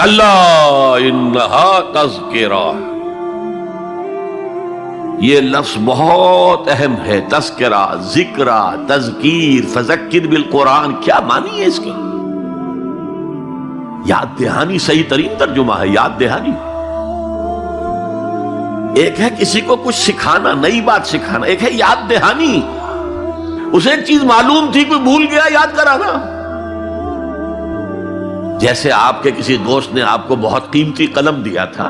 کلا انہا تذکرہ، یہ لفظ بہت اہم ہے. تذکرہ، ذکرہ، تذکیر، فذکر بالقرآن، کیا معنی ہے اس کے؟ یاد دہانی صحیح ترین ترجمہ ہے، یاد دہانی. ایک ہے کسی کو کچھ سکھانا، نئی بات سکھانا، ایک ہے یاد دہانی. اسے ایک چیز معلوم تھی، کوئی بھول گیا، یاد کرانا. جیسے آپ کے کسی دوست نے آپ کو بہت قیمتی قلم دیا تھا،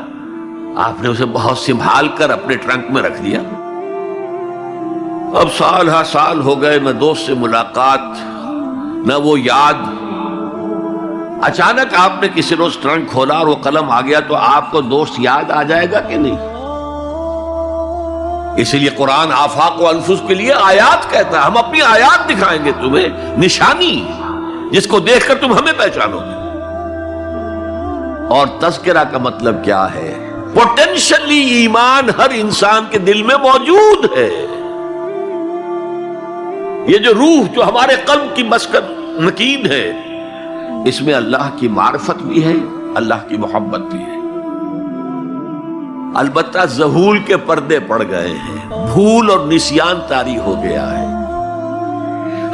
آپ نے اسے بہت سنبھال کر اپنے ٹرنک میں رکھ دیا. اب سال ہا سال ہو گئے، نہ دوست سے ملاقات، نہ وہ یاد. اچانک آپ نے کسی روز ٹرنک کھولا اور وہ قلم آ گیا، تو آپ کو دوست یاد آ جائے گا کہ نہیں؟ اسی لیے قرآن آفاق و انفس کے لیے آیات کہتا ہے. ہم اپنی آیات دکھائیں گے تمہیں، نشانی جس کو دیکھ کر تم ہمیں پہچانو گے. اور تذکرہ کا مطلب کیا ہے؟ پوٹینشلی ایمان ہر انسان کے دل میں موجود ہے. یہ جو روح جو ہمارے قلب کی مسکن مکین ہے، اس میں اللہ کی معرفت بھی ہے، اللہ کی محبت بھی ہے. البتہ ذہول کے پردے پڑ گئے ہیں، بھول اور نسیان طاری ہو گیا ہے.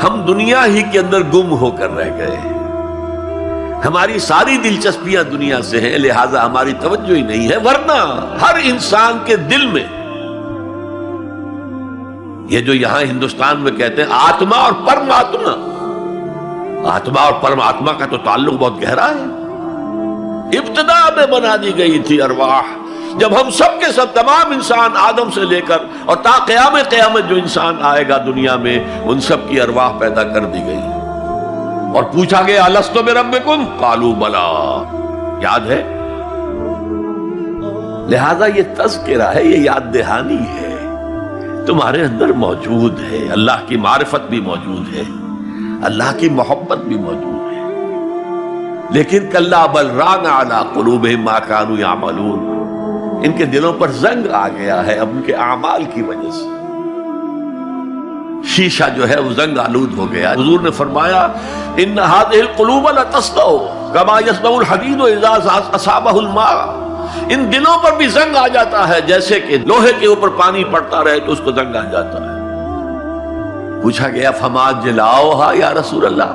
ہم دنیا ہی کے اندر گم ہو کر رہ گئے ہیں. ہماری ساری دلچسپیاں دنیا سے ہیں، لہذا ہماری توجہ ہی نہیں ہے. ورنہ ہر انسان کے دل میں یہ جو یہاں ہندوستان میں کہتے ہیں آتما اور پرماتما، آتما اور پرماتما کا تو تعلق بہت گہرا ہے. ابتدا میں بنا دی گئی تھی ارواح، جب ہم سب کے سب تمام انسان آدم سے لے کر اور تا قیامت جو انسان آئے گا دنیا میں، ان سب کی ارواح پیدا کر دی گئی. اور پوچھا گیا الست بربکم قالوا بلا، یاد ہے؟ لہذا یہ تذکرہ ہے، یہ یاد دہانی ہے، تمہارے اندر موجود ہے. اللہ کی معرفت بھی موجود ہے، اللہ کی محبت بھی موجود ہے. لیکن کلا بل ران علی قلوبہم ما کانوا یعملون، ان کے دلوں پر زنگ آ گیا ہے اب ان کے اعمال کی وجہ سے. شیشہ جو ہے وہ زنگ آلود ہو گیا. حضور نے فرمایا ان هذه القلوب لتصدع كما يصدع الحديد اذا اصابه الماء، ان دلوں پر بھی زنگ آ جاتا ہے جیسے کہ لوہے کے اوپر پانی پڑتا رہے تو اس کو زنگ آ جاتا ہے. پوچھا گیا فما جلاؤها یا رسول اللہ،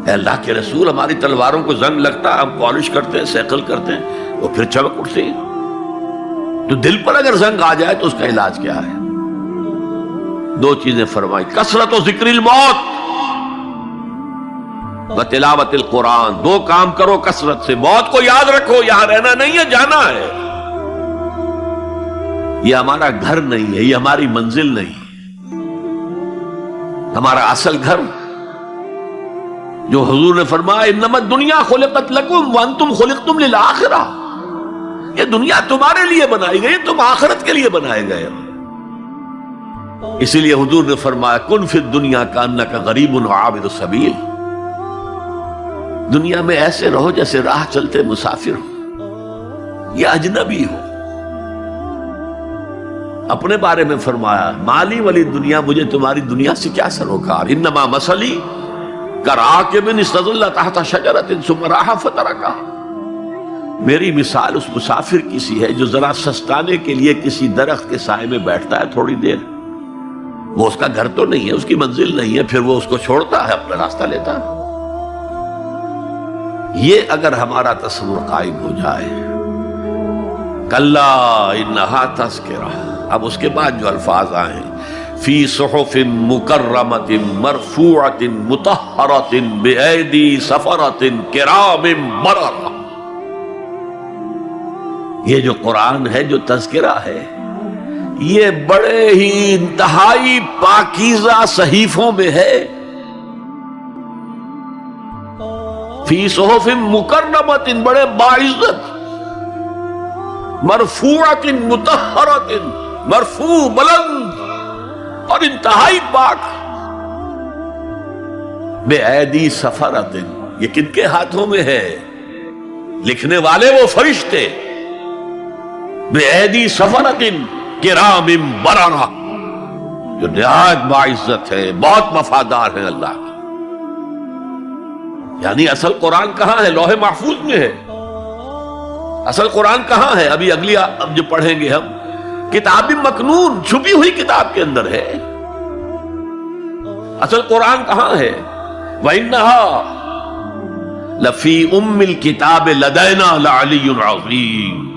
اے اللہ کے رسول ہماری تلواروں کو زنگ لگتا ہے، ہم پالش کرتے ہیں، سیکل کرتے ہیں، وہ پھر چمک اٹھتے ہیں. تو دل پر اگر زنگ آ جائے تو اس کا علاج کیا ہے؟ دو چیزیں فرمائی، کثرت و ذکر الموت و تلاوت القرآن. دو کام کرو کثرت سے، موت کو یاد رکھو، یہاں رہنا نہیں ہے، جانا ہے. یہ ہمارا گھر نہیں ہے، یہ ہماری منزل نہیں ہے. ہمارا اصل گھر جو حضور نے فرمایا انما الدنیا خلقت لکم وانتم خلقتم للآخرہ، یہ دنیا تمہارے لیے بنائی گئی، تم آخرت کے لیے بنائے گئے. اسی لیے حضور نے فرمایا کن فی الدنیا کانک غریب عابر السبیل، دنیا میں ایسے رہو جیسے راہ چلتے مسافر ہو یا اجنبی ہو. اپنے بارے میں فرمایا مالی ولی دنیا، مجھے تمہاری دنیا سے کیا سروکار، انما مثلی کراکب استظل تحت شجرۃ ثم راح فترکہ، میری مثال اس مسافر کی سی ہے جو ذرا سستانے کے لیے کسی درخت کے سائے میں بیٹھتا ہے تھوڑی دیر. وہ اس کا گھر تو نہیں ہے، اس کی منزل نہیں ہے، پھر وہ اس کو چھوڑتا ہے، اپنا راستہ لیتا ہے. یہ اگر ہمارا تصور قائم ہو جائے، کلا انہا تذکرہ. اب اس کے بعد جو الفاظ آئے فی صحف مکرمۃ مرفوعۃ مطہرۃ بایدی سفرۃ کرام بررہ، یہ جو قرآن ہے، جو تذکرہ ہے، یہ بڑے ہی انتہائی پاکیزہ صحیفوں میں ہے. فی صحف مکرمۃ، بڑے باعزت، مرفوعۃ مطہرۃ، مرفوع بلند اور انتہائی پاک. بے ایدی سفرۃ، یہ کن کے ہاتھوں میں ہے؟ لکھنے والے وہ فرشتے. بے ایدی سفرۃ کرام بررہ، جو نہایت باعزت ہے، بہت وفادار ہے اللہ کی. یعنی اصل قرآن کہاں ہے؟ لوح محفوظ میں ہے. اصل قرآن کہاں ہے؟ ابھی اگلی اب جو پڑھیں گے ہم، کتاب مکنون، چھپی ہوئی کتاب کے اندر ہے۔ اصل قرآن کہاں ہے؟ وَإِنَّهَا لَفِي أُمِّ الْكِتَابِ لَدَيْنَا لَعَلِيٌّ عَظِيمٌ۔